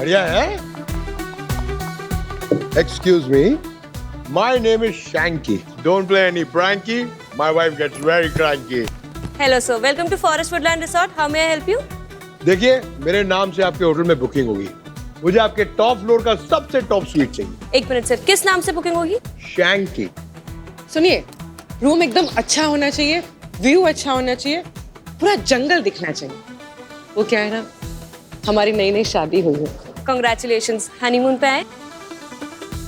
बढ़िया है। Excuse me, my name is Shanky. Don't play any pranky. My wife gets very cranky. Hello sir, welcome to Forest Woodland Resort. How may I help you? देखिए, मेरे नाम से आपके hotel में booking होगी। मुझे आपके टॉप फ्लोर का सबसे टॉप स्वीट चाहिए। एक मिनट सर, किस नाम से बुकिंग होगी? शैंकी। सुनिए, रूम एकदम अच्छा होना चाहिए, व्यू अच्छा होना चाहिए, पूरा जंगल दिखना चाहिए। वो क्या है ना, हमारी नई नई शादी हुई है। Congratulations, हनीमून पे आए?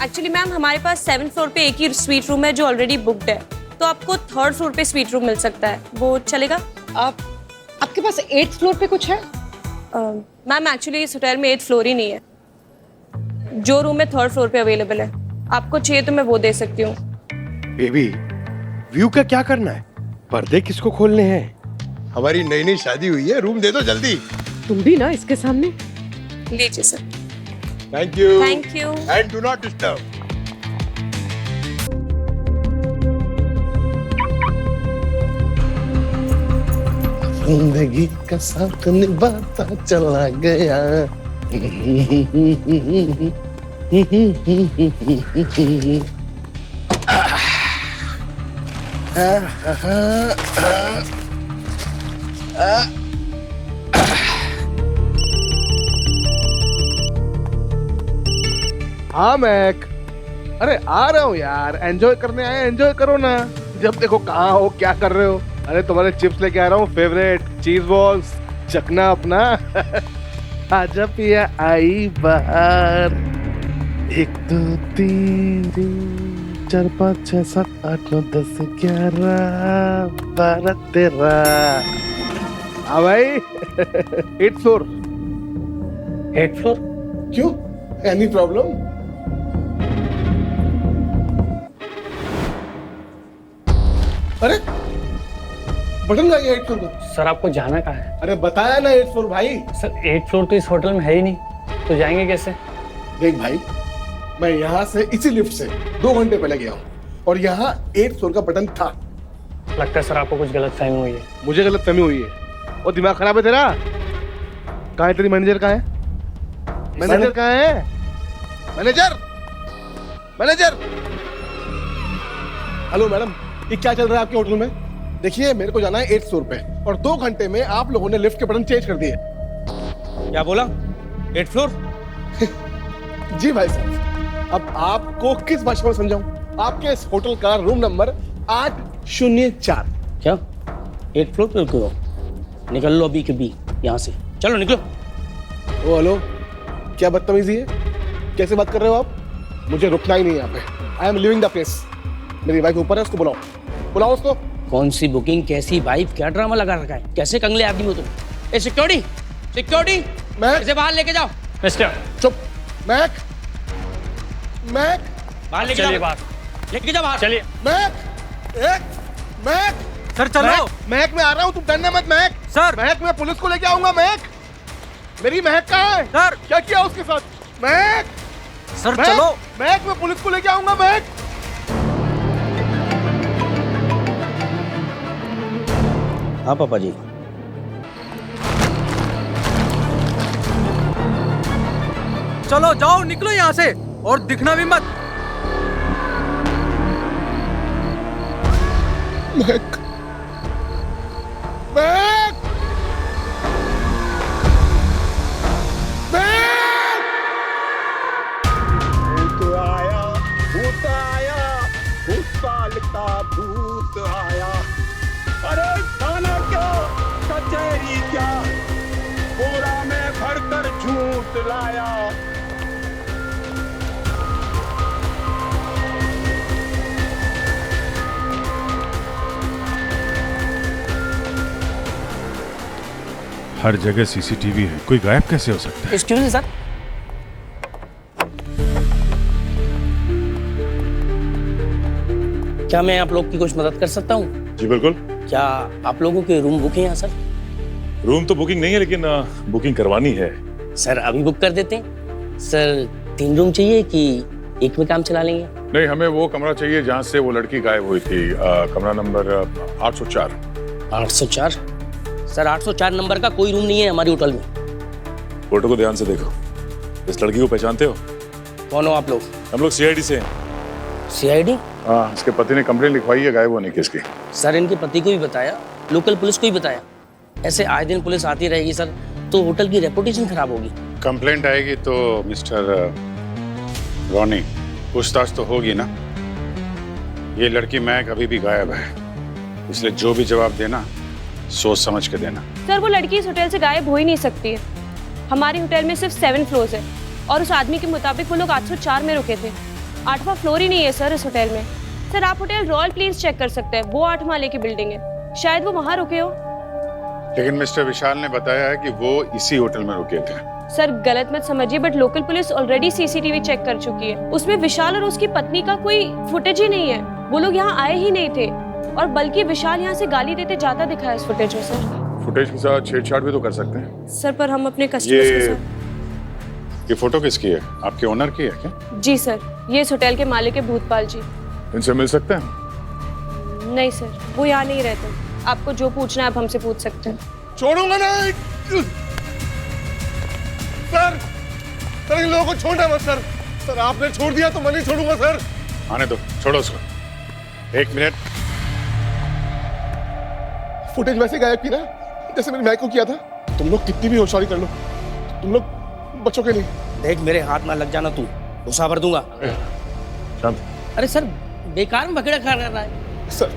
एक्चुअली मैम हमारे पास 7th फ्लोर पे एक ही स्वीट रूम है जो ऑलरेडी बुक्ड है, तो आपको 3rd फ्लोर पे स्वीट रूम मिल सकता है, वो चलेगा? आपके पास 8th फ्लोर पे कुछ है? मैम एक्चुअली इस होटल में 8th फ्लोर ही नहीं है, जो रूम है 3rd फ्लोर पे अवेलेबल है। आपको चाहिए तो मैं वो दे सकती हूँ। बेबी, व्यू का क्या करना है? पर्दे किसको खोलने हैं? हमारी नई नई शादी हुई है, रूम दे दो जल्दी। तुम भी ना इसके सामने। लीजिए sir. Thank you. Thank you. And do not disturb. जिंदगी का साथ निभाता चला गया। हाँ मैक, अरे आ रहा हूँ यार, एंजॉय करने आए, एंजॉय करो ना। जब देखो कहाँ हो, क्या कर रहे हो? अरे तुम्हारे चिप्स लेके आ रहा हूँ, फेवरेट चीज बॉल्स, चखना अपना। आजा पिया आई बाहर। 1 2 3 4 5 6 7 8 9 10 11 12 13। हाँ भाई। 8th floor. 8th floor? क्यों? Any problem? अरे बटन का 8th फ्लोर का। सर आपको जाना कहाँ है? अरे बताया ना 8th फ्लोर भाई। सर 8th फ्लोर तो इस होटल में है ही नहीं, तो जाएंगे कैसे? देख भाई, मैं यहाँ से इसी लिफ्ट से 2 घंटे पहले गया हूँ और यहाँ 8th फ्लोर का बटन था। लगता है सर आपको कुछ गलत फहमी हुई है। मुझे गलत फहमी हुई है। और दिमाग खराब है तेरा? कहाँ है तेरी मैनेजर? कहाँ है मैनेजर? कहाँ है मैनेजर? मैनेजर! हेलो मैडम, ये क्या चल रहा है आपके होटल में? देखिए, मेरे को जाना है 8th फ्लोर पे और 2 घंटे में आप लोगों ने लिफ्ट के बटन चेंज कर दिए। क्या बोला? 8th floor? जी भाई साहब, अब आपको किस भाषा में समझाऊं? आपके इस होटल का रूम नंबर 804। क्या 8th फ्लोर पे क्यों? निकल लो अभी के भी यहाँ से, चलो निकलो। ओ हेलो, क्या बदतमीजी है? कैसे बात कर रहे हो आप? मुझे रुकना ही नहीं यहाँ पे। I am living the place. मेरी वाइफ ऊपर है, उसको बुलाओ, बुलाओ उसको। कौन सी बुकिंग, कैसी वाइफ, क्या ड्रामा लगा रखा है? कैसे कंगले आदमी हो तुम? ए सिक्योरिटी, सिक्योरिटी, मैं इसे बाहर लेके जाओ। मिस्टर, चुप। मैक, मैक, बाहर लेके चलिए जाओ, बाहर। लेके जाओ बाहर। चलिए। मैक, एक मैक। सर चलो। मैक मैं आ रहा हूँ, तुम डरना मत। मैक सर। महक, मैं पुलिस को लेके आऊंगा। महक, मेरी महक कहाँ है? सर। क्या किया उसके साथ? महक, सर महक, चलो। महक, मैं पुलिस को लेके आऊंगा। महक, हाँ पापा जी। चलो जाओ, निकलो यहाँ से और दिखना भी मत। महक, महक, महक। भूत आया, भूत आया, भूत साल का भूत आया। अरे थाना क्या, कचहरी क्या, बोरा में भरकर झूठ लाया। हर जगह सीसीटीवी है, कोई गायब कैसे हो सकता है? एक्सक्यूज मी सर, क्या मैं आप लोग की कुछ मदद कर सकता हूँ? जी बिल्कुल। क्या आप लोगों के रूम बुक है यहाँ सर? रूम तो बुकिंग नहीं है, लेकिन बुकिंग करवानी है। सर अभी बुक कर देते हैं। सर 3 रूम चाहिए कि एक में काम चला लेंगे? नहीं, हमें वो कमरा चाहिए जहाँ से वो लड़की गायब हुई थी। कमरा नंबर 804। 804? सर 804 नंबर का कोई रूम नहीं है हमारी होटल में। फोटो को ध्यान से देखो। इस लड़की को पहचानते हो? कौन हो आप लोग? हम लोग सीआईडी से हैं। सीआईडी? हाँ, इसके पति ने कंप्लेंट लिखवाई है गायब होने की इसकी। सर इनके पति को भी बताया, लोकल पुलिस को भी बताया। ऐसे आए दिन पुलिस आती रहेगी सर तो होटल की रेपुटेशन खराब होगी। कंप्लेंट आएगी तो मिस्टर रॉनी पूछताछ तो होगी ना। ये लड़की महक अभी भी गायब है, इसलिए जो भी जवाब देना सोच समझ के देना। सर वो लड़की इस होटल से गायब हो ही नहीं सकती है। हमारे होटल में सिर्फ 7 फ्लोर्स है और उस आदमी के मुताबिक वो लोग 804 में रुके थे। 8वां फ्लोर ही नहीं है सर इस होटल में। सर आप होटल रॉयल प्लेस चेक कर सकते हैं, वो 8 माले की बिल्डिंग है, शायद वो वहाँ रुके हो। लेकिन मिस्टर विशाल ने बताया है कि वो इसी होटल में रुके थे। सर गलत मत समझिए, but local police already CCTV check कर चुकी है। उसमें विशाल और उसकी पत्नी का कोई फुटेज ही नहीं है। वो लोग यहाँ आए ही नहीं थे और बल्कि विशाल यहाँ से गाली देते जाता दिखा है इस फुटेज में। सर फुटेज के साथ छेड़छाड़ भी तो कर सकते हैं। सर पर हम अपने कस्टमर्स के साथ। ये फोटो किसकी है? आपके ओनर की है क्या? जी सर, ये इस होटल के मालिक है भूतपाल जी। इनसे मिल सकते हैं? नहीं सर, वो यहाँ नहीं रहते। आपको जो पूछना है आप हमसे पूछ सकते हैं। छोड़ूंगा नहीं सर। सर इन लोगों को छोड़ना मत सर। सर आपने छोड़ दिया तो मैं नहीं छोड़ूंगा सर। आने दो, छोड़ो उसको। 1 मिनट। फुटेज वैसे गायब की ना जैसे मेरी मैक को किया था। तुम लोग कितनी भी होशियारी कर लो, तुम लोग बच्चों के नहीं। देख मेरे हाथ में लग जाना, तू गुस्सा भर दूंगा। शांत। अरे सर बेकार में बकेड़ा खा रहा है। सर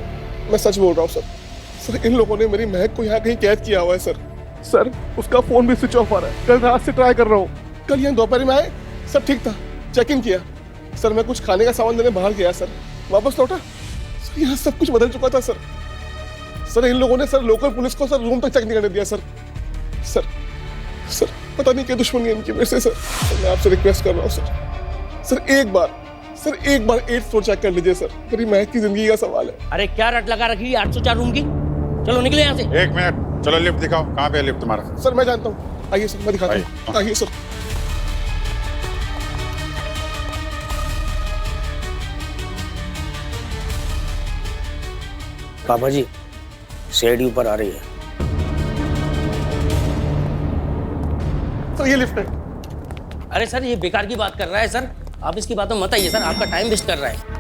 मैं सच बोल रहा हूँ सर। सर इन लोगों ने मेरी महक को यहाँ कहीं कैद किया हुआ है सर। सर उसका फोन भी स्विच ऑफ आ रहा है। कल रात से ट्राई कर रहा हूँ। कल यहाँ दोपहर में आए, सब ठीक था, चेक इन किया। सर मैं कुछ खाने का सामान लेने बाहर गया सर, वापस लौटा, सर यहाँ सब कुछ बदल चुका था सर। सर इन लोगों ने सर लोकल पुलिस को सर रूम तक चेक नहीं करने दिया सर। सर सर पता नहीं क्या दुश्मनी है इनकी मेरे से। सर मैं आपसे रिक्वेस्ट कर रहा हूँ सर। सर एक बार 8th फ्लोर चेक कर लीजिए सर। मेरी महक की जिंदगी का सवाल है। अरे क्या रट लगा रखी 804 रूम की। चलो निकले यहाँ से। 1 मिनट, चलो लिफ्ट दिखाओ, कहाँ पे है लिफ्ट तुम्हारा? सर मैं जानता हूँ, आइए सर मैं दिखाता हूँ। आइए सर। पापा जी सीआईडी ऊपर आ रही है। सर ये लिफ्ट है। अरे सर ये बेकार की बात कर रहा है सर, आप इसकी बातों मत आइए सर, आपका टाइम वेस्ट कर रहा है।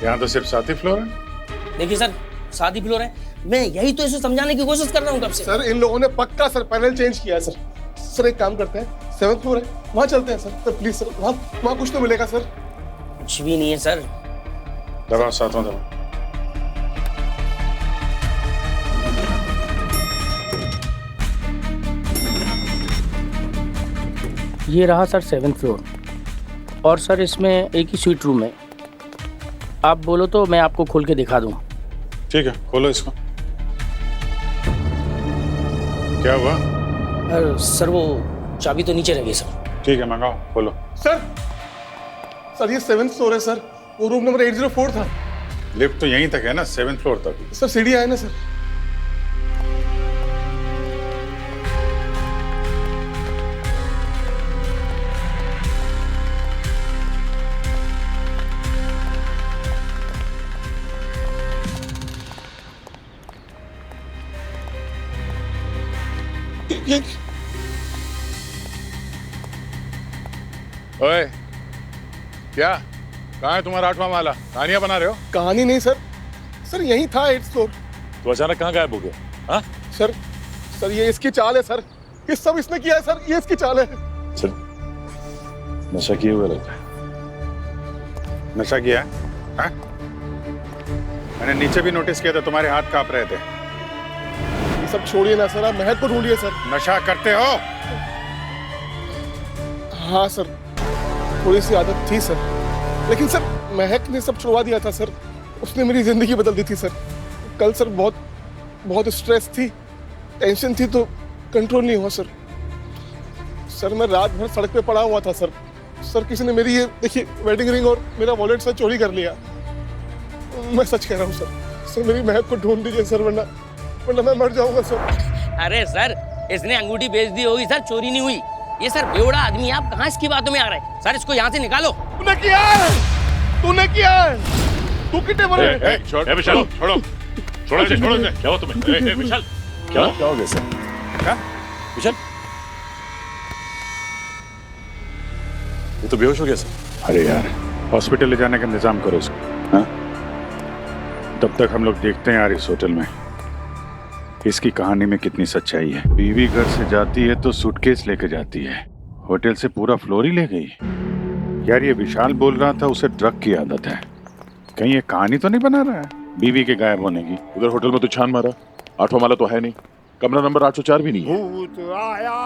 यहाँ तो सिर्फ 7 ही फ्लोर है। देखिए सर 7 ही फ्लोर है, मैं यही तो इसे समझाने की कोशिश कर रहा हूँ कब से। सर इन लोगों ने पक्का सर पैनल चेंज किया है सर। सर एक काम करते हैं, 7th फ्लोर है, वहाँ चलते हैं सर। सर प्लीज सर, वहाँ कुछ तो मिलेगा सर। कुछ भी नहीं है सर। दबाओ, 7वां दबाओ। ये रहा सर 7th फ्लोर और सर इसमें एक ही स्वीट रूम है। आप बोलो तो मैं आपको खोल के दिखा दूं। ठीक है, खोलो इसको। क्या हुआ? सर वो चाबी तो नीचे रह गई सर। ठीक है, मंगाओ, खोलो। सर ये 7th फ्लोर है सर, वो रूम नंबर 804 था। लिफ्ट तो यहीं तक है ना, 7th फ्लोर तक। सर सीढ़ी आए ना सर। ओए, क्या? कहाँ है तुम्हारा 8वां माला? कहानियां बना रहे हो? कहानी नहीं सर, सर यही था 8th फ्लोर। तो अचानक कहाँ गायब हो गया? हाँ? सर ये इसकी चाल है सर। ये सब इसने किया है सर, ये इसकी चाल है। सर नशा किए हुए लगता है। नशा किया है? हाँ? मैंने नीचे भी नोटिस किया था, तुम्हारे हाथ कांप रहे थे। ये सब छोड़िए ना सर, आप महक को ढूंढिए सर। नशा करते हो? हाँ सर, थोड़ी सी आदत थी सर, लेकिन सर महक ने सब छुड़वा दिया था सर। उसने मेरी जिंदगी बदल दी थी सर। कल सर बहुत स्ट्रेस थी, टेंशन थी तो कंट्रोल नहीं हुआ सर। सर मैं रात भर सड़क पे पड़ा हुआ था सर। सर किसी ने मेरी ये देखिए वेडिंग रिंग और मेरा वॉलेट सर चोरी कर लिया। मैं सच कह रहा हूँ सर। सर मेरी महक को ढूंढ दीजिए सर, वरना मैं मर जाऊंगा सर। अरे सर इसने अंगूठी बेच दी होगी सर, चोरी नहीं हुई। ये सर बेवड़ा आदमी है, आप कहाँ इसकी बातों में आ रहे हैं? सर इसको यहाँ से निकालो। तूने किया है, तूने किया है। तू कितने बड़े विशाल छोड़ो, छोड़ो इसे, छोड़ो इसे। क्या हुआ तुम्हें? विशाल क्या क्या हो गया सर? क्या? विशाल, ये तो बेहोश हो गया सर। अरे यार, हॉस्पिटल ले जाने का इंतजाम करो उसको। हाँ? तब तक हम लोग देखते हैं यार इस होटल में इसकी कहानी में कितनी सच्चाई है। बीवी घर से जाती है तो सूटकेस लेके जाती है, होटल से पूरा फ्लोर ही ले गई। यार ये विशाल बोल रहा था उसे ड्रग की आदत है, कहीं ये कहानी तो नहीं बना रहा है बीवी के गायब होने की? उधर होटल में तो छान मारा, 8वां माला तो है नहीं, कमरा नंबर 804 भी नहीं है। भूत आया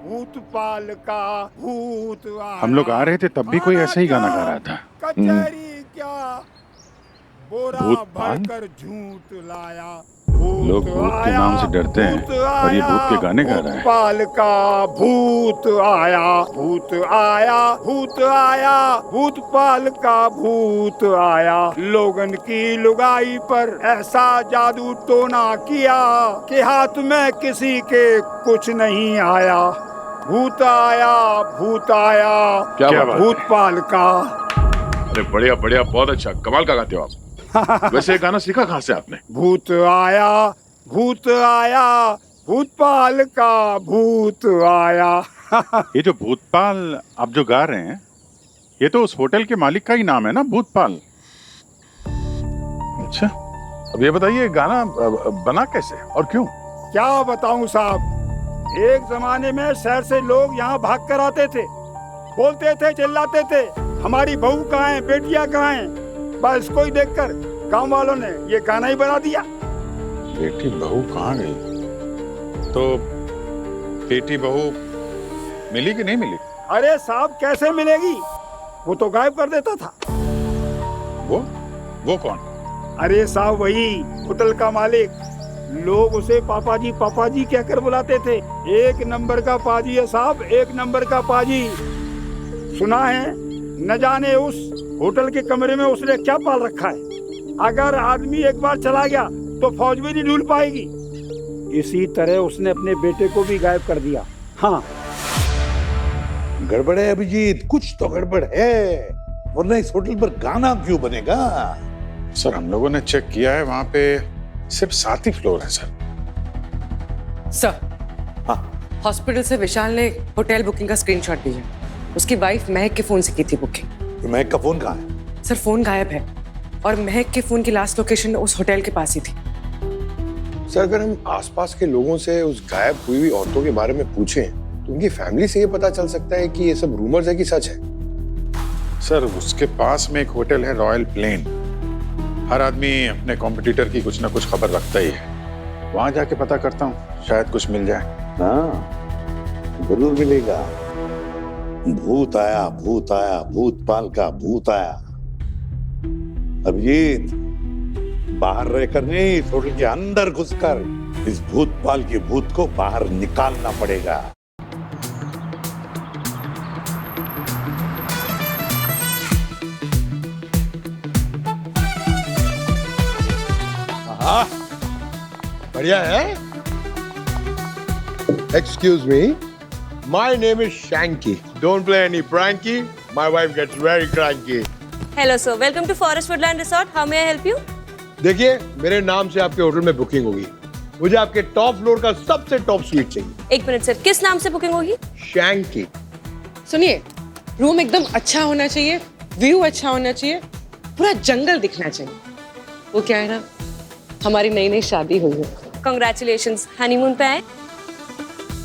भूत पाल का भूत आया। हम लोग आ रहे थे तब भी कोई ऐसा ही गाना गा रहा था। कचहरी क्या बोरा भूत पाल? भरकर झूठ लाया। लोग भूत के नाम से डरते हैं और ये भूत के गाने गा रहा है। पाल का भूत आया भूत आया भूत आया भूत पाल का भूत आया। लोगन की लुगाई पर ऐसा जादू टोना किया कि हाथ में किसी के कुछ नहीं आया। भूत आया क्या बात है? भूत पाल का। अरे बढ़िया बढ़िया, बहुत अच्छा, कमाल का गाते हो आप। वैसे ये गाना सीखा कहाँ से आपने? भूत आया भूतपाल का भूत आया। ये जो भूतपाल आप जो गा रहे हैं ये तो उस होटल के मालिक का ही नाम है ना, भूतपाल। अच्छा, अब ये बताइए गाना बना कैसे और क्यों? क्या बताऊं साहब, एक जमाने में शहर से लोग यहाँ भाग कर आते थे, बोलते थे, चिल्लाते थे, हमारी बहू कहाँ है, बेटियां कहाँ हैं। बस इसको ही देखकर गांव वालों ने ये गाना ही बना दिया। बेटी बहू कहाँ गई? तो बेटी बहू मिली कि नहीं मिली? अरे साहब कैसे मिलेगी, वो तो गायब कर देता था। वो कौन? अरे साहब वही होटल का मालिक। लोग उसे पापा जी कहकर बुलाते थे। 1 नंबर का पाजी है साहब, 1 नंबर का पाजी। सुना है न जाने उस होटल के कमरे में उसने क्या पाल रखा है। अगर आदमी एक बार चला गया तो फौज भी नहीं ढूंढ पाएगी। इसी तरह उसने अपने बेटे को भी गायब कर दिया। हाँ, गड़बड़ है अभिजीत, कुछ तो गड़बड़ है, वरना इस होटल पर गाना क्यों बनेगा? सर हम लोगों ने चेक किया है, वहाँ पे सिर्फ 7 ही फ्लोर है सर। सर, हॉस्पिटल से विशाल ने होटल बुकिंग का स्क्रीनशॉट भेजा। उसकी वाइफ महक के फोन से की थी बुकिंग। महक का फोन कहाँ है? सर फोन गायब है और महक के फोन की लास्ट लोकेशन उस होटल के पास ही थी। सर अगर हम आसपास के लोगों से उस गायब हुई हुई औरतों के बारे में पूछें तो उनकी फैमिली से ये पता चल सकता है कि ये सब रूमर्स है कि सच है। सर उसके पास में एक होटल है रॉयल प्लेन, हर आदमी अपने कॉम्पिटिटर की कुछ ना कुछ खबर रखता ही है। वहां जाके पता करता हूँ, शायद कुछ मिल जाए। हाँ जरूर मिलेगा। भूत आया भूतपाल का भूत आया। अभिजीत बाहर रहकर नहीं, इस होटल के अंदर घुसकर इस भूतपाल के भूत को बाहर निकालना पड़ेगा। बढ़िया है। Excuse me, my name is Shanky. Don't play any pranky. My wife gets very cranky. Hello sir, welcome to forest woodland resort. How may I help you? देखिए मेरे नाम से आपके होटल में बुकिंग होगी। मुझे आपके टॉप फ्लोर का सबसे टॉप स्वीट चाहिए। 1 मिनट सर, किस नाम से बुकिंग होगी? शैंकी। सुनिए, रूम एकदम अच्छा होना चाहिए, व्यू अच्छा होना चाहिए, पूरा जंगल दिखना चाहिए। वो क्या है ना, हमारी नई शादी हुई है। कंग्रेचुलेशंस, हनीमून पे आए?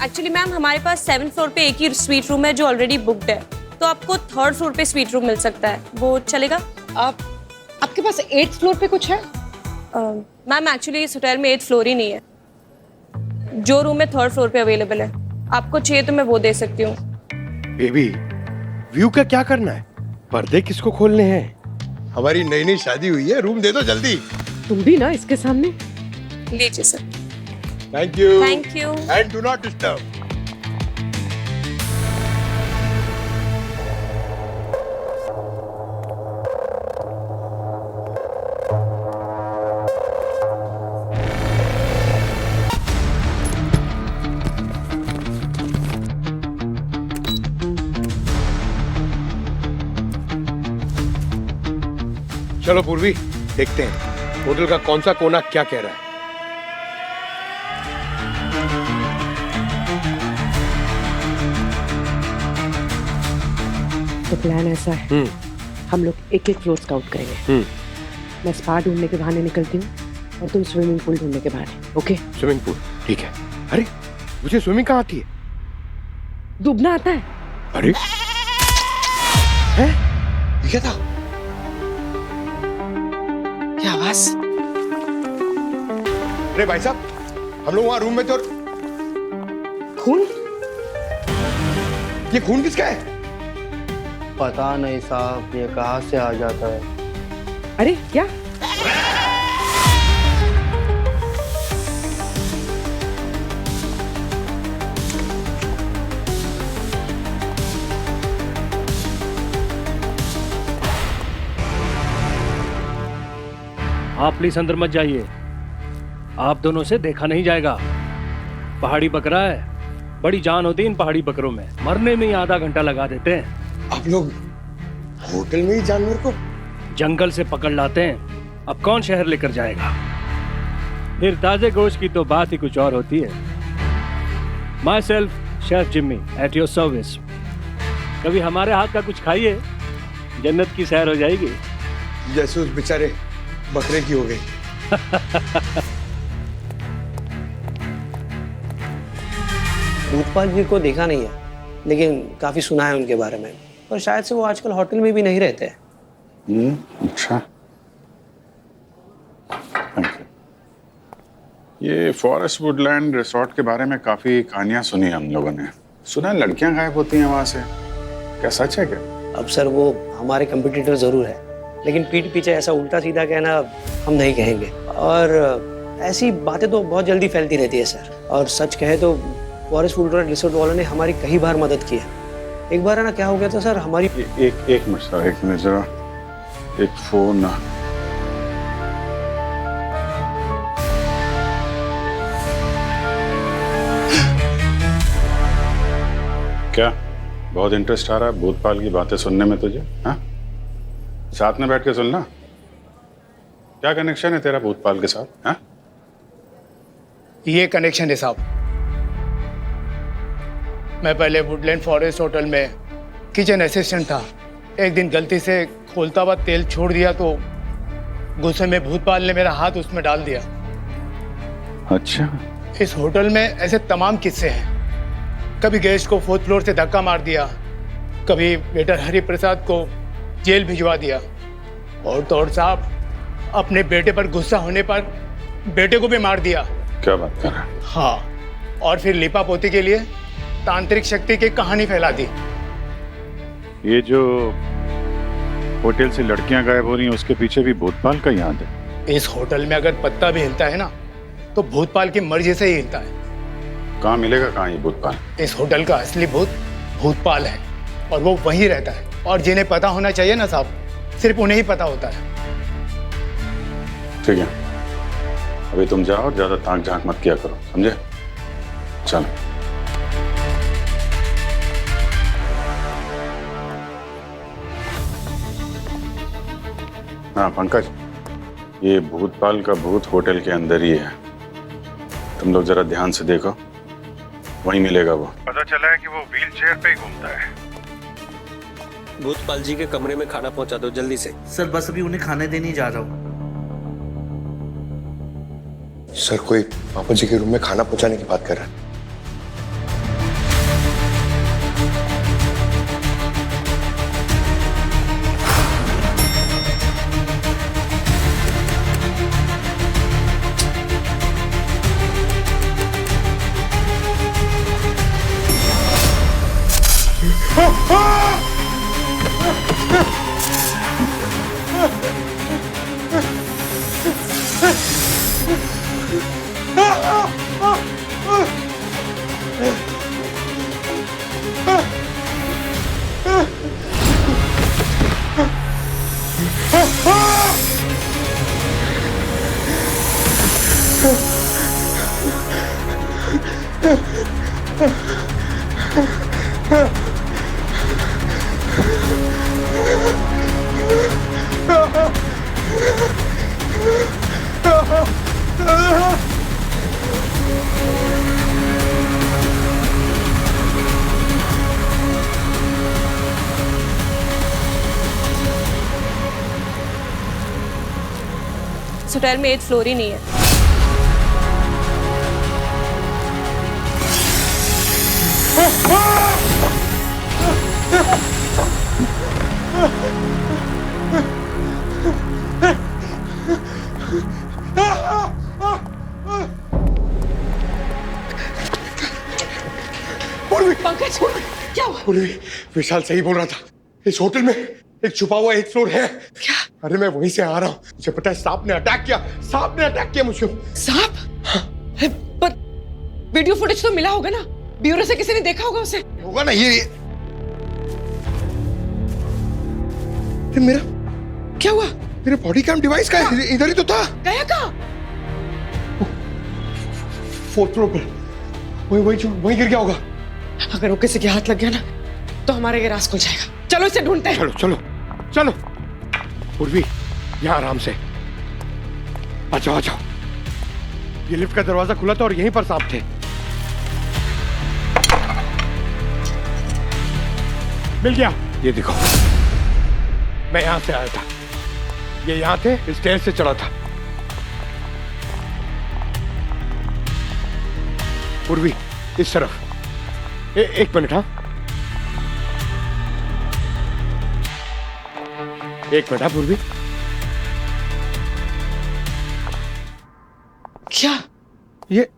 एक्चुअली मैम हमारे पास 7th फ्लोर पे एक ही स्वीट रूम है जो ऑलरेडी बुक्ड है, तो आपको 3rd फ्लोर पे स्वीट रूम मिल सकता है, वो चलेगा? आपके पास 8th फ्लोर पे कुछ है? मैम एक्चुअली इस होटल में 8th फ्लोर ही नहीं है, जो रूम है 3rd फ्लोर पे अवेलेबल है। आपको चाहिए तो मैं वो दे सकती हूँ। बेबी व्यू का क्या करना है, पर्दे किसको खोलने हैं? हमारी नई शादी हुई है, रूम दे दो जल्दी। तुम भी ना इसके सामने। लीजिए sir. Thank you. Thank you. And do not disturb. चलो पूर्वी, देखते हैं होटल का कौन सा कोना क्या कह रहा है। तो प्लान ऐसा है, हम लोग एक एक फ्लोर स्काउट करेंगे। मैं स्पा ढूंढने के बहाने निकलती हूँ और तुम स्विमिंग पूल ढूंढने के बहाने। ओके? स्विमिंग पूल ठीक है। अरे मुझे स्विमिंग कहाँ आती है? डूबना आता है। अरे है ये क्या था? क्या आवाज? अरे भाई साहब, हम लोग वहां रूम में थे और खून? ये खून किसका है? पता नहीं साहब, ये कहाँ से आ जाता है। अरे क्या? आप प्लीज अंदर मत जाइए, आप दोनों से देखा नहीं जाएगा। पहाड़ी बकरा है, बड़ी जान होती है इन पहाड़ी बकरों में, मरने में ही आधा घंटा लगा देते हैं। आप लोग होटल में ही जानवर को जंगल से पकड़ लाते हैं, अब कौन शहर लेकर जाएगा? फिर ताजे गोश्त की तो बात ही कुछ और होती है। My self chef Jimmy at your service. कभी हमारे हाथ का कुछ खाइए, जन्नत की सैर हो जाएगी। जैसे उस बेचारे बकरे की हो गई। भूतपाल जी को देखा नहीं है, लेकिन काफी सुना है उनके बारे में, और शायद से वो आजकल होटल में भी नहीं रहते। अच्छा। ये फॉरेस्ट वुडलैंड रिसोर्ट के बारे में काफी कहानियां सुनी हम लोगों ने। सुना है लड़कियां गायब होती हैं वहां से, क्या सच है क्या? अब सर वो हमारे कंपटीटर जरूर है, लेकिन पीठ पीछे ऐसा उल्टा सीधा कहना हम नहीं कहेंगे। और ऐसी बातें तो बहुत जल्दी फैलती रहती है सर। और सच कहे तो फॉरेस्ट वुडलैंड रिसोर्ट वालों ने हमारी कई बार मदद की है। एक बार है ना, क्या हो गया था सर, हमारी एक मिनट सर, एक मिनट जरा, एक फोन। क्या बहुत इंटरेस्ट आ रहा है भूतपाल की बातें सुनने में तुझे? हाँ, साथ में बैठ के सुनना। क्या कनेक्शन है तेरा भूतपाल के साथ? हाँ, ये कनेक्शन है साहब। मैं पहले वुडलैंड फॉरेस्ट होटल में किचन असिस्टेंट था। एक दिन गलती से खोलता हुआ तेल छोड़ दिया तो गुस्से में भूतपाल ने मेरा हाथ उसमें डाल दिया। अच्छा। इस होटल में ऐसे तमाम किस्से हैं। कभी गेस्ट को 4th फ्लोर से धक्का मार दिया, कभी वेटर हरि प्रसाद को जेल भिजवा दिया, और तो और साहब अपने बेटे पर गुस्सा होने पर बेटे को भी मार दिया। क्या बात कर रहा है? हाँ, और फिर लिपा पोती के लिए तांत्रिक शक्ति की कहानी फैला दी। ये जो होटल से लड़कियां गायब हो रही हैं उसके पीछे भी भूतपाल का ही हाथ है। इस होटल में अगर पत्ता भी हिलता है ना, तो भूतपाल की मर्जी से ही हिलता है। कहाँ मिलेगा कहाँ ये भूतपाल? इस होटल का असली भूत भूतपाल है, और वो वहीं रहता है। और जिन्हें पता होना चाहिए ना साहब, सिर्फ उन्हें ही पता होता है। ठीक है, अभी तुम जाओ और ज्यादा ताक झांक मत किया करो, समझे? चलो। हाँ पंकज, ये भूतपाल का भूत होटल के अंदर ही है। तुम लोग जरा ध्यान से देखो, वहीं मिलेगा वो। पता चला है कि वो व्हील चेयर पे ही घूमता है। भूतपाल जी के कमरे में खाना पहुंचा दो जल्दी से। सर बस अभी उन्हें खाने देने जा रहा हूँ। सर कोई पापा जी के रूम में खाना पहुंचाने की बात कर रहा है। होटल में 8th फ्लोर ही नहीं है। पंकज, क्या हुआ? पूर्वी, विशाल सही बोल रहा था। इस होटल में एक छुपा हुआ 8th फ्लोर है। क्या? अरे मैं वहीं से आ रहा हूँ। मुझे पता है सांप ने अटैक किया। सांप ने अटैक किया मुझे। सांप? हाँ। पर वीडियो फुटेज तो मिला होगा ना? ब्यूरो से किसी ने देखा होगा उसे। होगा ना ये मेरा क्या हुआ? मेरे बॉडी कैम डिवाइस का है, इधर ही तो था। गया कहाँ? 4th फ्लोर पर। वहीं गिर गया होगा। अगर वो किसी के हाथ लग गया ना तो हमारा ये राज खुल जाएगा। चलो इसे ढूंढते हैं। चलो चलो चलो। पूर्वी, यहाँ आराम से आ जाओ, आ जाओ। ये लिफ्ट का दरवाजा खुला था और यहीं पर सांप थे। मिल गया। ये देखो, मैं यहां से आया था, ये यहां थे, स्टेयर से चढ़ा था। पूर्वी, इस तरफ। एक मिनट। हाँ, एक मिनट। हाँ पूर्वी, क्या ये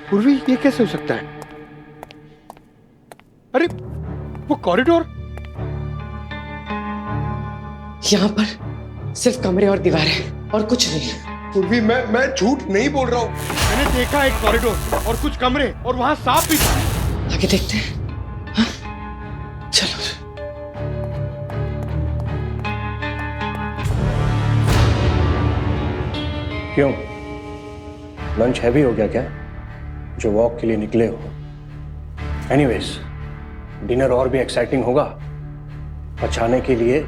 पूर्वी, ये कैसे हो सकता है? अरे वो कॉरिडोर, यहाँ पर सिर्फ कमरे और दीवारें और कुछ नहीं। पूर्वी, मैं झूठ नहीं बोल रहा हूँ। मैंने देखा एक कॉरिडोर और कुछ कमरे और वहां सांप भी था। आगे देखते हैं। हाँ? चलो। क्यों, लंच हैवी हो गया क्या जो वॉक के लिए निकले हो? एनीवेज, डिनर और भी एक्साइटिंग होगा। पचाने के लिए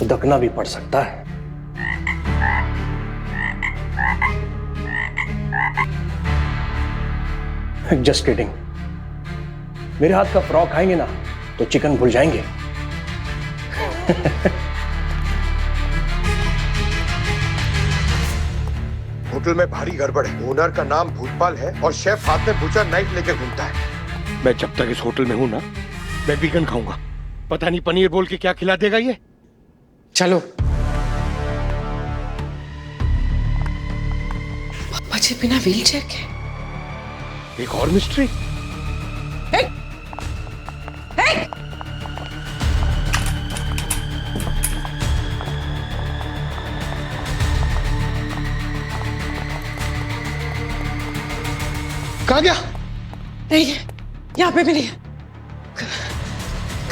उदकना भी पड़ सकता है। Just kidding. मेरे हाथ का फ्रॉक खाएंगे ना तो चिकन भूल जाएंगे। होटल में भारी गड़बड़ है। ओनर का नाम भूतपाल है और शेफ हाथ में बुचा नाइफ लेकर घूमता है। मैं जब तक इस होटल में हूं ना, मैं वीगन खाऊंगा। पता नहीं पनीर बोल के क्या खिला देगा ये। चलो। पापा जी बिना व्हीलचेयर के। एक और मिस्ट्री। कहाँ गया? नहीं है, यहाँ पे भी नहीं है।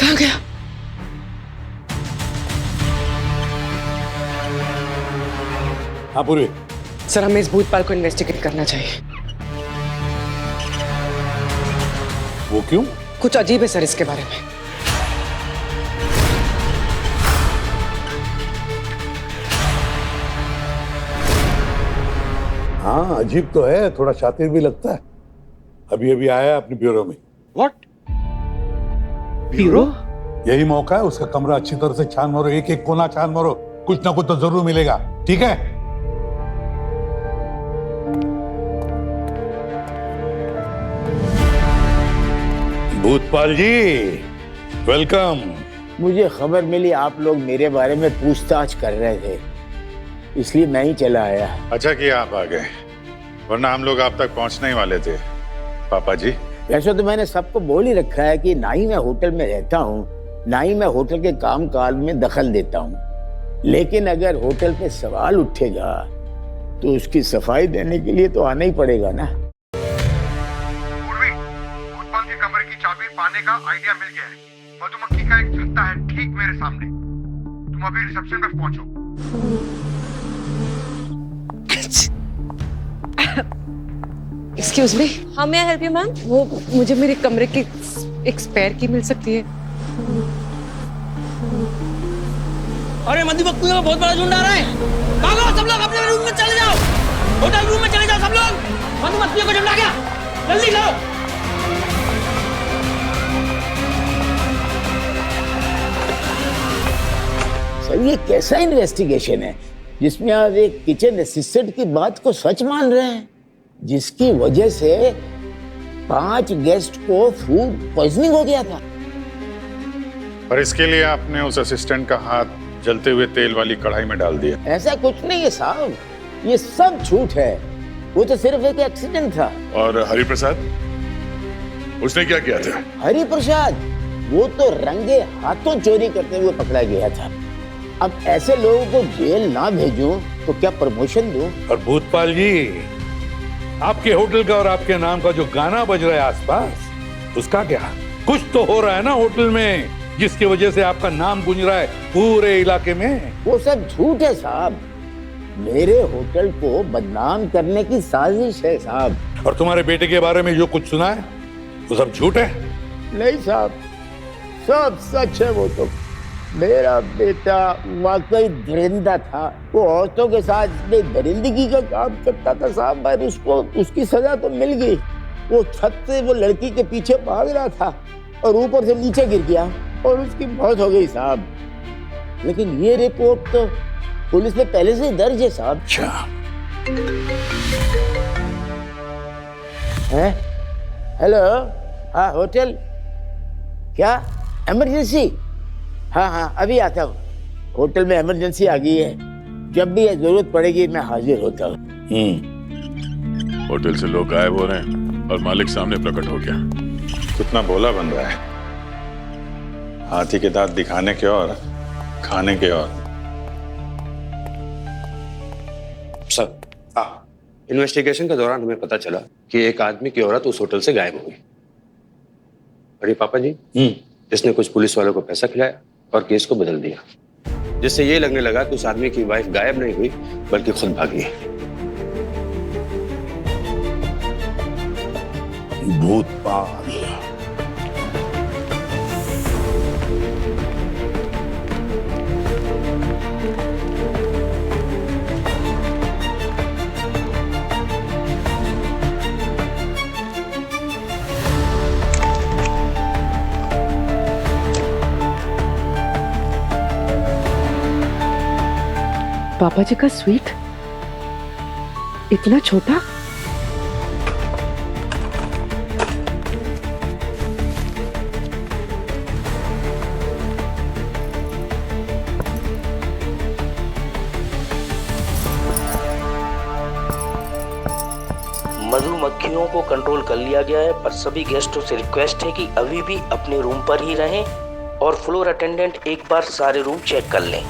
कहाँ गया? हाँ पूरी। सर, हमें इस भूतपाल को इन्वेस्टिगेट करना चाहिए। वो क्यों? कुछ अजीब है सर इसके बारे में। हाँ अजीब तो है, थोड़ा शातिर भी लगता है। अभी अभी आया अपने ब्यूरो में। व्हाट? ब्यूरो? यही मौका है, उसका कमरा अच्छी तरह से छान मारो, एक एक कोना छान मारो, कुछ ना कुछ तो जरूर मिलेगा। ठीक है? भूतपाल जी, वेलकम। मुझे खबर मिली आप लोग मेरे बारे में पूछताछ कर रहे थे, इसलिए मैं ही चला आया। अच्छा किया आप आ गए, वरना हम लोग आप तक पहुंचने ही वाले थे। पापा जी, वैसे तो मैंने सबको बोल ही रखा है कि ना ही मैं होटल में रहता हूँ, ना ही मैं होटल के काम काज में दखल देता हूँ। लेकिन अगर होटल पे सवाल उठेगा तो उसकी सफाई देने के लिए तो आना ही पड़ेगा ना। भूतपाल के कमरे की चाबी पाने का आइडिया मिल गया है। मधुमक्खी का एक छत्ता है ठीक मेरे सामने। तुम अभी रिसेप्शन पर पहुंचो। Excuse me. हाँ, मैं हेल्प यू मैम? वो मुझे मेरे कमरे की एक स्पेयर की मिल सकती है? अरे मधुमक्खियों का बहुत बड़ा झुंड आ रहा है। भागो सब लोग, अपने रूम में चले जाओ। होटल रूम में चले जाओ सब लोग। मधुमक्खियों का झुंड आ गया, जल्दी लाओ। सर ये कैसा इन्वेस्टिगेशन है जिसमें आप एक किचन असिस्टेंट की बात को सच मान रहे हैं, जिसकी वजह से 5 गेस्ट को फूड पॉइजनिंग हो गया था। पर इसके लिए आपने उस असिस्टेंट का हाथ जलते हुए तेल वाली कढ़ाई में डाल दिया। ऐसा कुछ नहीं है साहब, ये सब झूठ है। वो तो सिर्फ एक एक्सीडेंट था। और हरिप्रसाद, उसने क्या किया था? हरिप्रसाद वो तो रंगे हाथों चोरी करते हुए पकड़ा गया था। अब ऐसे लोगों को जेल ना भेजूं तो क्या प्रमोशन दूं? और भूतपाल जी, आपके होटल का और आपके नाम का जो गाना बज रहा है आसपास, उसका क्या? कुछ तो हो रहा है ना होटल में जिसकी वजह से आपका नाम गूंज रहा है पूरे इलाके में। वो सब झूठ है साहब, मेरे होटल को बदनाम करने की साजिश है साहब। और तुम्हारे बेटे के बारे में जो कुछ सुना है वो सब झूठ है? नहीं साहब, सब सच है। वो तो मेरा बेटा वाकई दरिंदा था। वो औरतों के साथ दरिंदगी का काम करता था साहब, पर उसको उसकी सजा तो मिल गई। वो छत से वो लड़की के पीछे भाग रहा था और ऊपर से नीचे गिर गया और उसकी मौत हो गई साहब। लेकिन ये रिपोर्ट तो पुलिस में पहले से ही दर्ज है साहब। हैं? हेलो, हाँ होटल, क्या इमरजेंसी? हाँ अभी आता हूँ। होटल में इमरजेंसी आ गई है, जब भी जरूरत पड़ेगी मैं हाजिर होता हूँ। होटल से लोग गायब हो रहे हैं और मालिक सामने प्रकट हो गया। कितना भोला बन रहा है, हाथी के दांत दिखाने के और खाने के और। सर, इन्वेस्टिगेशन के दौरान हमें पता चला कि एक आदमी की औरत उस होटल से गायब हो गई। अरे पापा जी, इसने कुछ पुलिस वालों को पैसा खिलाया और केस को बदल दिया, जिससे ये लगने लगा कि उस आदमी की वाइफ गायब नहीं हुई बल्कि खुद भागी। भूतपाल। पापा जी का स्वीट इतना छोटा? मधुमक्खियों को कंट्रोल कर लिया गया है, पर सभी गेस्टों से रिक्वेस्ट है कि अभी भी अपने रूम पर ही रहें और फ्लोर अटेंडेंट एक बार सारे रूम चेक कर लें।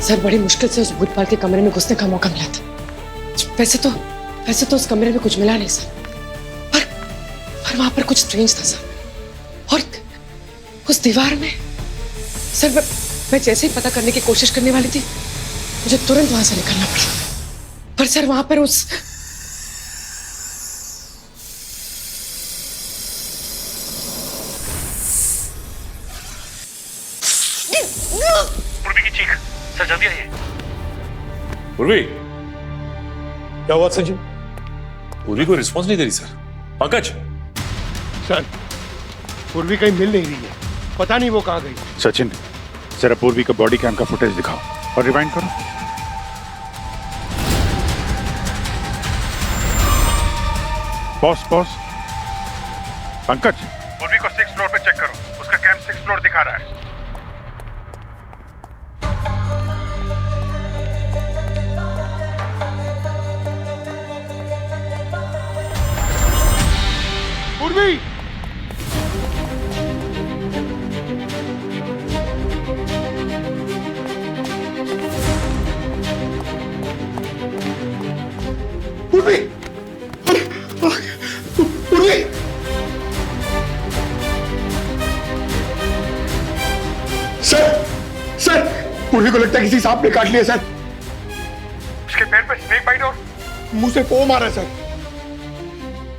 सर, बड़ी मुश्किल से उस भूतपाल के कमरे में घुसने का मौका मिला था। वैसे तो उस कमरे में कुछ मिला नहीं सर, पर वहां पर कुछ स्ट्रेंज था सर। और उस दीवार में सर, मैं जैसे ही पता करने की कोशिश करने वाली थी, मुझे तुरंत वहां से निकलना पड़ा। पर सर, वहां पर उस पूर्वी की चीख। सर जल्दी आइए। पूर्वी, क्या हुआ सचिन? पूर्वी को रिस्पॉन्स नहीं दे रही सर। पंकज सर, पूर्वी कहीं मिल नहीं रही है, पता नहीं वो कहाँ गई। सचिन, जरा पूर्वी का बॉडी कैम का फुटेज दिखाओ और रिवाइंड करो। पॉज। पंकज, पूर्वी को 6th फ्लोर पे चेक करो, उसका कैम 6th फ्लोर दिखा रहा है। पूर्वी, पूर्वी, पूर्वी, सर, पूर्वी को लगता है किसी सांप ने काट लिया सर। उसके पैर पे स्नेक बाइट और मुंह से पो मारा सर।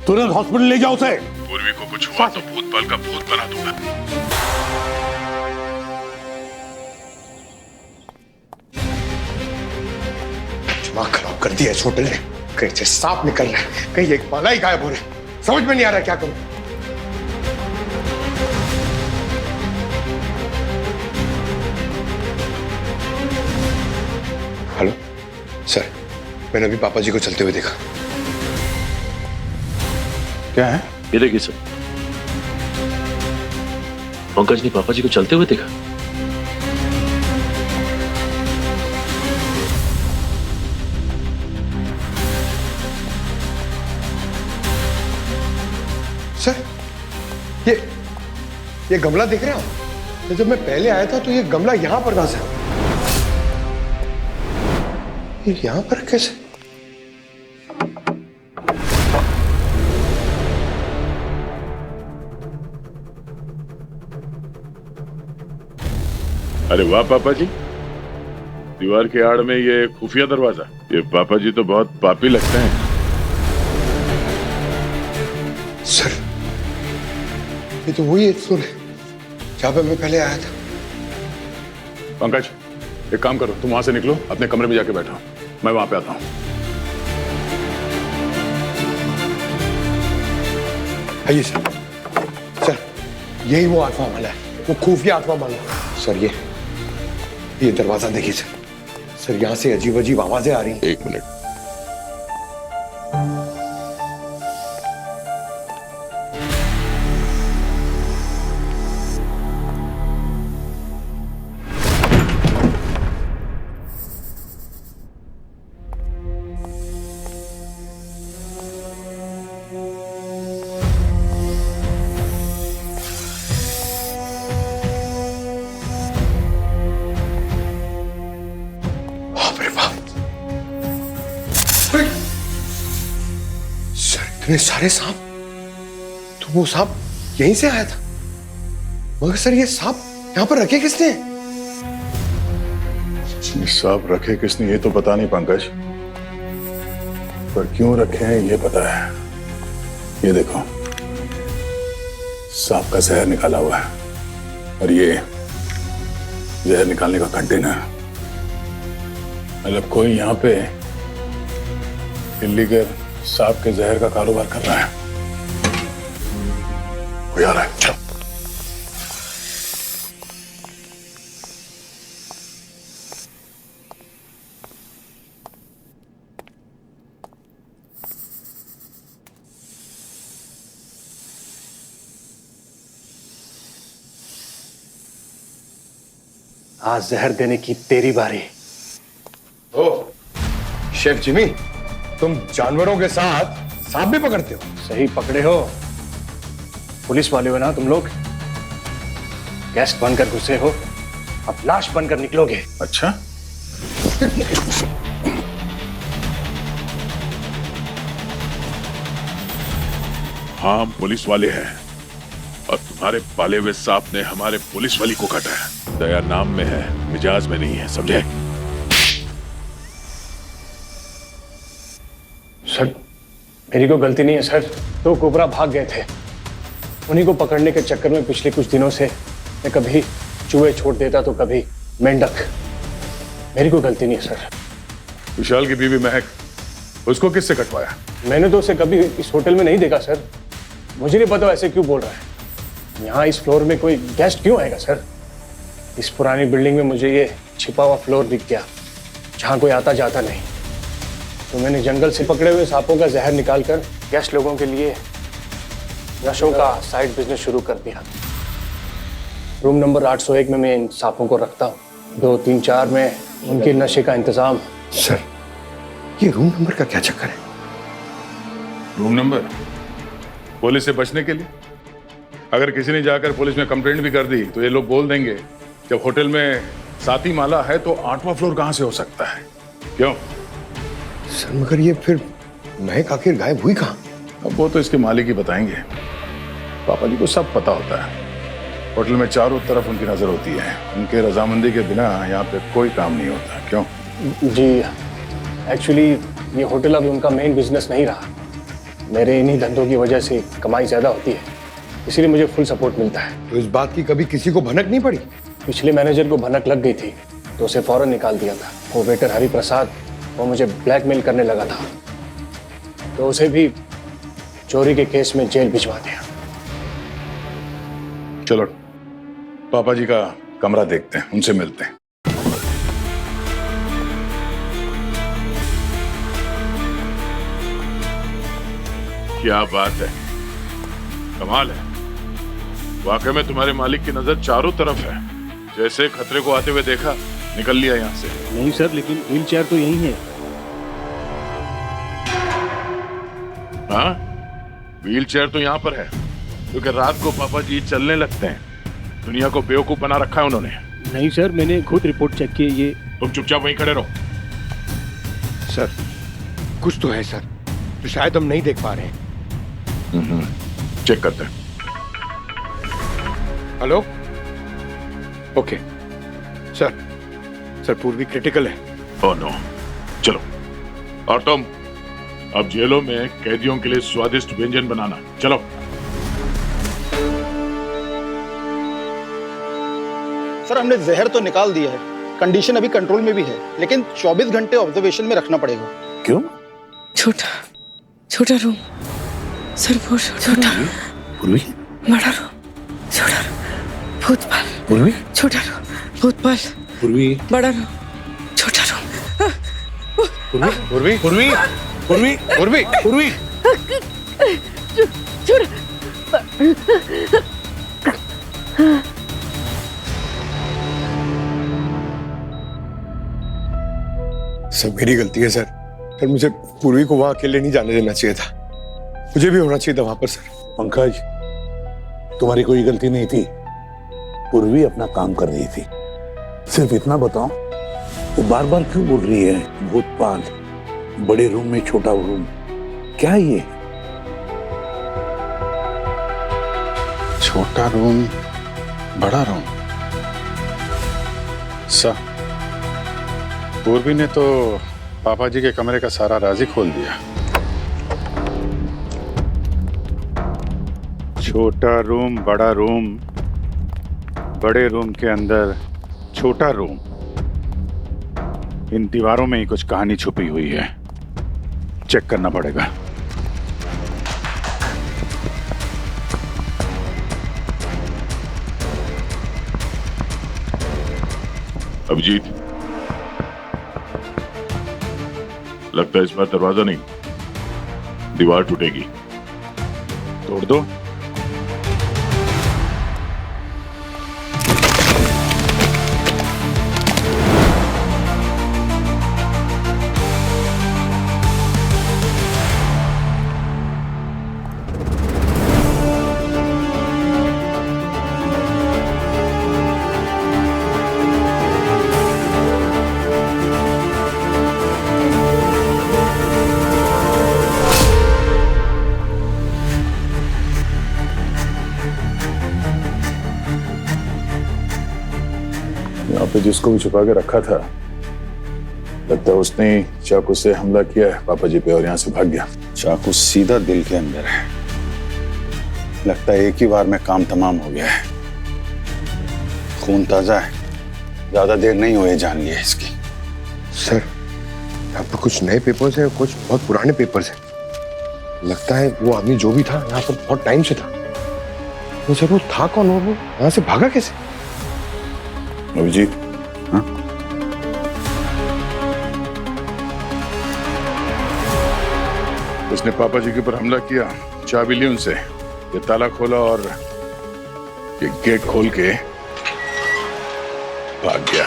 तुरंत हॉस्पिटल ले जाओ उसे। पूर्वी को कुछ हुआ तो भूतपाल का भूत बना दूंगा। दिमाग खराब कर दिया इस होटल ने। कहीं से सांप निकल रहा है, कहीं एक माला ही गायब हो रहा है, समझ में नहीं आ रहा क्या करूं। हेलो सर, मैंने अभी पापा जी को चलते हुए देखा। क्या है? मिलेगी सर। पंकज ने पापा जी को चलते हुए देखा। सर ये गमला दिख रहा है? जब मैं पहले आया था तो ये गमला यहां पर था सर। ये यहां पर कैसे? अरे वाह पापा जी, दीवार के आड़ में ये खुफिया दरवाजा। ये पापा जी तो बहुत पापी लगते हैं। सर ये तो वही फ्लोर है जहां पे मैं पहले आया था। पंकज, एक काम करो, तुम वहां से निकलो, अपने कमरे में जाके बैठो, मैं वहां पे आता हूं। आइए सर। सर यही वो आत्मा माला है, वो खुफिया आत्मा माला। सर ये दरवाजा देखिए सर। सर यहां से अजीब अजीब आवाजें आ रही हैं। एक मिनट। इतने सारे सांप, तो वो सांप यहीं से आया था। मगर सर ये सांप यहां पर रखे किसने? सांप रखे किसने ये तो पता नहीं पंकज, पर क्यों रखे हैं ये पता है। ये देखो, सांप का जहर निकाला हुआ है, और ये जहर निकालने का कंटेनर। मतलब कोई यहाँ पे इल्लीगल सांप के जहर का कारोबार कर रहा है। कोई आ रहा है, चलो। आज जहर देने की तेरी बारी। ओ शेफ जिमी, तुम जानवरों के साथ सांप भी पकड़ते हो? सही पकड़े हो। पुलिस वाले हो ना तुम लोग? गेस्ट बनकर घुसे हो, अब लाश बनकर निकलोगे। अच्छा, हाँ हम पुलिस वाले हैं, और तुम्हारे पाले हुए सांप ने हमारे पुलिस वाली को काटा है। दया नाम में है, मिजाज में नहीं है, समझे? सर मेरी कोई गलती नहीं है सर। तो कोबरा भाग गए थे, उन्हीं को पकड़ने के चक्कर में पिछले कुछ दिनों से मैं कभी चूहे छोड़ देता तो कभी मेंढक। मेरी कोई गलती नहीं है सर। विशाल की बीवी महक, उसको किससे कटवाया? मैंने तो उसे कभी इस होटल में नहीं देखा सर। मुझे नहीं पता ऐसे क्यों बोल रहा है। यहाँ इस फ्लोर में कोई गेस्ट क्यों आएगा सर? इस पुरानी बिल्डिंग में मुझे ये छिपा हुआ फ्लोर दिख गया जहाँ कोई आता जाता नहीं, तो मैंने जंगल से पकड़े हुए सांपों का जहर निकालकर गेस्ट लोगों के लिए नशों का साइड बिजनेस शुरू कर दिया। रूम नंबर 801 में मैं इन सांपों को रखता हूँ। 2, 3, 4 में उनके नशे का इंतजाम। सर ये रूम नंबर का क्या चक्कर है? रूम नंबर पुलिस से बचने के लिए। अगर किसी ने जाकर पुलिस में कंप्लेंट भी कर दी तो ये लोग बोल देंगे जब होटल में 7ही माला है तो 8वां फ्लोर कहां से हो सकता है? क्यों सर? मगर ये फिर महक आखिर गायब हुई कहां? अब वो तो इसके मालिक ही बताएंगे। पापा जी को सब पता होता है। होटल में चारों तरफ उनकी नजर होती है। उनके रजामंदी के बिना यहाँ पे कोई काम नहीं होता। क्यों? जी एक्चुअली ये होटल अब उनका मेन बिजनेस नहीं रहा। मेरे इन्हीं धंधों की वजह से कमाई ज़्यादा होती है, इसीलिए मुझे फुल सपोर्ट मिलता है। तो इस बात की कभी किसी को भनक नहीं पड़ी? पिछले मैनेजर को भनक लग गई थी तो उसे फौरन निकाल दिया था। वो वेटर हरि प्रसाद वो मुझे ब्लैकमेल करने लगा था, तो उसे भी चोरी के केस में जेल भिजवा दिया। चलो पापा जी का कमरा देखते हैं, उनसे मिलते हैं। क्या बात है, कमाल है। वाकई में तुम्हारे मालिक की नजर चारों तरफ है। जैसे खतरे को आते हुए देखा, निकल लिया यहाँ से। नहीं सर, लेकिन व्हील चेयर तो यही है। हाँ, व्हील चेयर तो यहाँ पर है, क्योंकि रात को पापा जी चलने लगते हैं। दुनिया को बेवकूफ बना रखा है उन्होंने। नहीं सर, मैंने खुद रिपोर्ट चेक की। ये तुम चुपचाप वहीं खड़े रहो। सर कुछ तो है सर, जो शायद हम नहीं देख पा रहे हैं। चेक करते हैं। Hello, okay sir. Sir Purvi critical है। ओह नो, चलो। और तुम अब जेलों में कैदियों के लिए स्वादिष्ट व्यंजन बनाना। चलो। सर हमने जहर तो निकाल दिया है, कंडीशन अभी कंट्रोल में भी है, लेकिन 24 घंटे ऑब्जर्वेशन में रखना पड़ेगा। क्यों? छोटा रूम सर, बहुत छोटा। पूर्वी, बड़ा रूम, छोटा रूम, भूतपाल। पूर्वी, छोटा रूम, भूतपाल। पूर्वी, बड़ा रूम, छोटा रूम। पूर्वी, पूर्वी, पूर्वी, पूर्वी, पूर्वी, पूर्वी। सब मेरी गलती है सर। सर मुझे पूर्वी को वहां अकेले नहीं जाने देना चाहिए था। मुझे भी होना चाहिए था वहां पर सर। पंकज, तुम्हारी कोई गलती नहीं थी। पूर्वी अपना काम कर रही थी। सिर्फ इतना बताओ, वो बार बार क्यों बोल रही है भूतपाल, बड़े रूम में छोटा रूम? क्या ये? छोटा रूम, बड़ा रूम। सर पूर्वी ने तो पापा जी के कमरे का सारा राज ही खोल दिया। छोटा रूम, बड़ा रूम, बड़े रूम के अंदर छोटा रूम। इन दीवारों में ही कुछ कहानी छुपी हुई है। चेक करना पड़ेगा। अभिजीत, लगता है इस बार दरवाजा नहीं, दीवार टूटेगी। तोड़ दो। यहाँ पे जिसको भी छुपा के रखा था, लगता है उसने चाकू से हमला किया है पापा जी पे और यहाँ से भाग गया। चाकू सीधा दिल के अंदर है। लगता है एक ही बार में काम तमाम हो गया है। खून ताजा है, ज्यादा देर नहीं हुई जान लिया इसकी। सर यहाँ पर कुछ नए पेपर्स हैं, कुछ बहुत पुराने पेपर्स हैं। लगता है वो आदमी जो भी था यहाँ पर बहुत टाइम से था। तो सर वो था कौन और वो यहाँ से भागा कैसे? अभिजीत, हाँ? उसने पापा जी के ऊपर हमला किया, चाबी ली उनसे, ये ताला खोला और ये गेट खोल के भाग गया।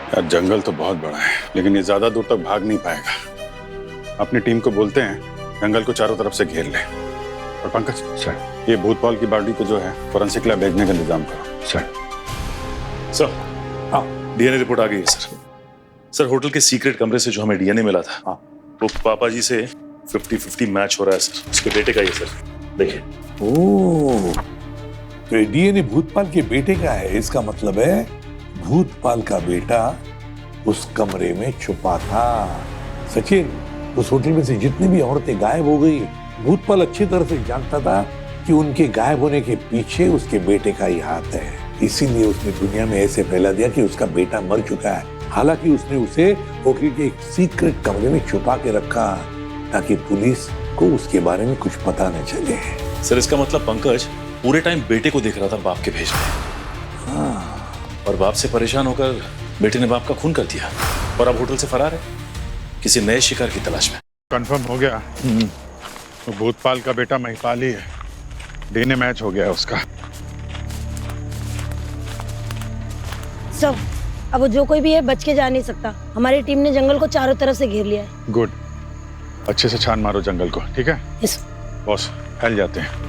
यार जंगल तो बहुत बड़ा है, लेकिन ये ज्यादा दूर तक भाग नहीं पाएगा। अपनी टीम को बोलते हैं जंगल को चारों तरफ से घेर ले। और पंकज सर, ये भूतपाल की बॉडी को जो है फोरेंसिक लैब भेजने का इंतजाम करो। सर, हाँ डीएनए रिपोर्ट आ गई है सर। सर होटल के सीक्रेट कमरे से जो हमें डीएनए मिला था, हाँ, वो पापा जी से 50-50 मैच हो रहा है सर। उसके बेटे का ही है सर, देखिए। ओह, तो ये डीएनए भूतपाल के बेटे का है। इसका मतलब है भूतपाल का बेटा उस कमरे में छुपा था। सचिन, उस होटल में से जितनी भी औरतें गायब हो गई, भूतपाल अच्छी तरह से जानता था कि उनके गायब होने के पीछे उसके बेटे का ही हाथ है। इसीलिए उसने दुनिया में ऐसे फैला दिया कि उसका बेटा मर चुका है। हालांकि उसने उसे होटल के एक सीक्रेट कमरे में छुपा के रखा ताकि पुलिस को उसके बारे में कुछ पता न चले। सर इसका मतलब पंकज पूरे टाइम बेटे को देख रहा था बाप के भेष में। हाँ। और बाप से परेशान होकर बेटे ने बाप का खून कर दिया और अब होटल से फरार है किसी नए शिकार की तलाश में। कंफर्म हो गया तो भूतपाल का बेटा महिपाल ही है। डीएनए मैच हो गया है उसका। सब अब वो जो कोई भी है बच के जा नहीं सकता। हमारी टीम ने जंगल को चारों तरफ से घेर लिया है। गुड, अच्छे से छान मारो जंगल को, ठीक है? यस बॉस, फैल जाते हैं।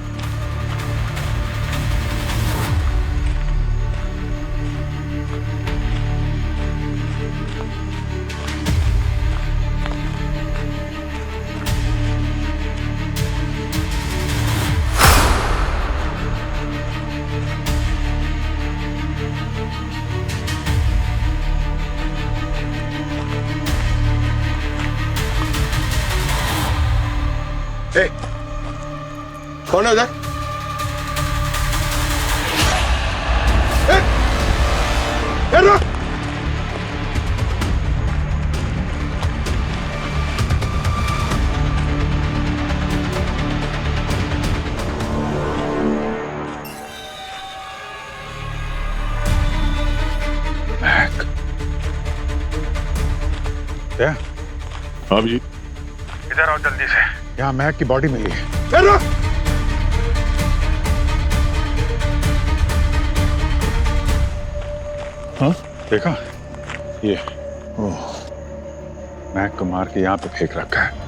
ए, कौन है उधर? रुक! क्या? अब जी इधर आओ जल्दी से, यहाँ महक की बॉडी मिली है। हाँ? देखा ये, ओह, महक को मार के यहाँ पे फेंक रखा है।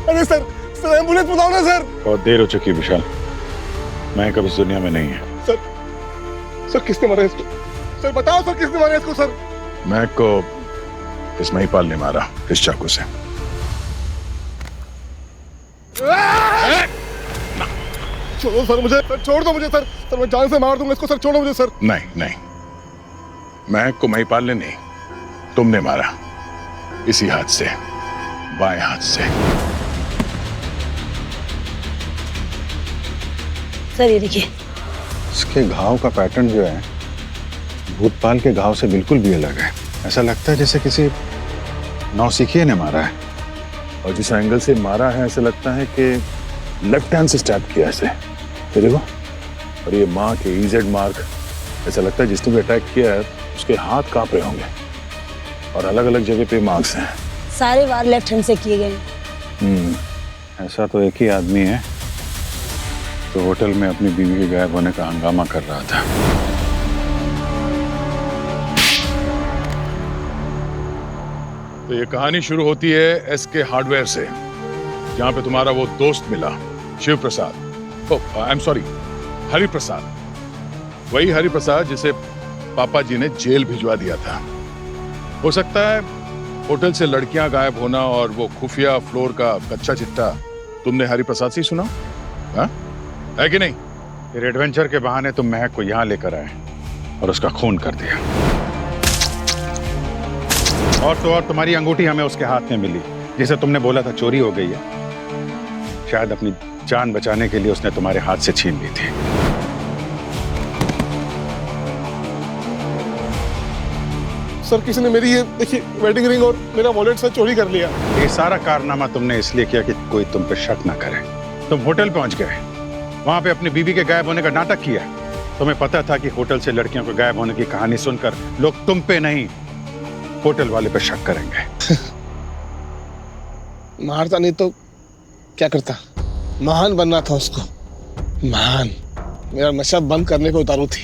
अरे सर, एम्बुलेंस बुलाओ ना सर। बहुत देर हो चुकी विशाल, मैं कभी इस दुनिया में नहीं है। सर किसने मारा इसको? सर बताओ सर, किसने मारा इसको सर? मैं को इस महिपाल ने मारा इस चाकू से। छोड़ो सर मुझे, सर छोड़ दो मुझे सर। सर मैं जान से मार दूंगा इसको, सर छोड़ो मुझे सर। नहीं, महक को महिपाल ने नहीं, तुमने मारा इसी हाथ से, बाएं हाथ से। सर ये देखिए, इसके घाव का पैटर्न जो है भूतपाल के घाव से बिल्कुल भी अलग है। ऐसा लगता है जैसे किसी नौसिखिए ने मारा है, और जिस एंगल से मारा है ऐसा लगता है कि लेफ्ट हैंड से स्टैब किया ऐसे। तो देखो, और ये मार्क है, ईजेड मार्क, ऐसा लगता है जिसने भी अटैक किया है उसके हाथ कांप रहे होंगे, और अलग अलग जगह पे मार्क्स हैं। सारे वार लेफ्ट हैंड से किए गए हैं। ऐसा तो एक ही आदमी है तो होटल में अपनी बीवी के गायब होने का हंगामा कर रहा था। तो ये कहानी शुरू होती है एसके हार्डवेयर से, जहां पे तुम्हारा वो दोस्त मिला, शिव प्रसाद, I am sorry, Hari Prasad. वही हरि प्रसाद जिसे पापा जी ने जेल भिजवा दिया था। हो सकता है होटल से लड़कियां गायब होना और वो खुफिया फ्लोर का कच्चा चिट्टा तुमने हरि प्रसाद से ही सुना, हाँ? है कि नहीं? फिर एडवेंचर के बहाने तुम महक को यहाँ लेकर आए और उसका खून कर दिया। और तो और तुम्हारी अंगूठी हमें उसके हाथ में मिली जिसे तुमने बोला था चोरी हो गई है। शायद अपनी जान बचाने के लिए उसने तुम्हारे हाथ से छीन ली थी। सर किसी ने मेरी ये देखिए वेडिंग रिंग और मेरा वॉलेट सर चोरी कर लिया। ये सारा कारनामा तुमने इसलिए किया कि कोई तुम पे शक ना करे। तुम होटल पहुंच गए, वहां पे अपनी बीवी के गायब होने का नाटक किया। तुम्हें पता था कि होटल से लड़कियों को गायब होने की कहानी सुनकर लोग तुम पे नहीं, होटल वाले पे शक करेंगे। मारता नहीं तो क्या करता? महान बनना था उसको, महान। मेरा नशा बंद करने को उतारू थी।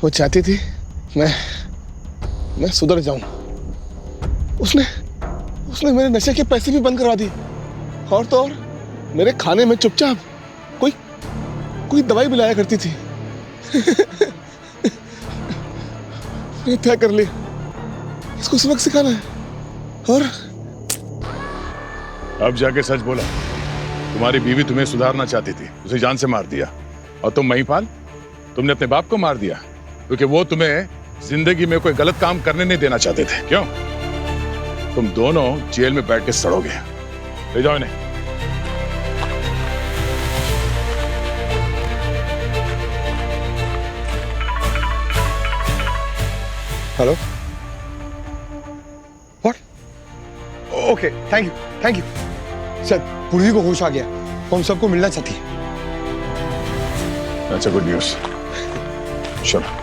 वो चाहती थी मैं सुधर जाऊं। उसने मेरे नशे के पैसे भी बंद करवा दिए, और तो और मेरे खाने में चुपचाप कोई दवाई भी लाया करती थी। मैंने तय कर लिया इसको सबक सिखाना है। और अब जाके सच बोला, तुम्हारी बीवी तुम्हें सुधारना चाहती थी, उसे जान से मार दिया, और तुम महिपाल तुमने अपने बाप को मार दिया क्योंकि वो तुम्हें जिंदगी में कोई गलत काम करने नहीं देना चाहते थे। क्यों? तुम दोनों जेल में बैठ के सड़ोगे। ले जाओ इन्हें। Hello, what? Okay, thank you sir. पूर्वी को होश आ गया, वो हम सबको मिलना चाहती है। अच्छा, गुड न्यूज। चलो।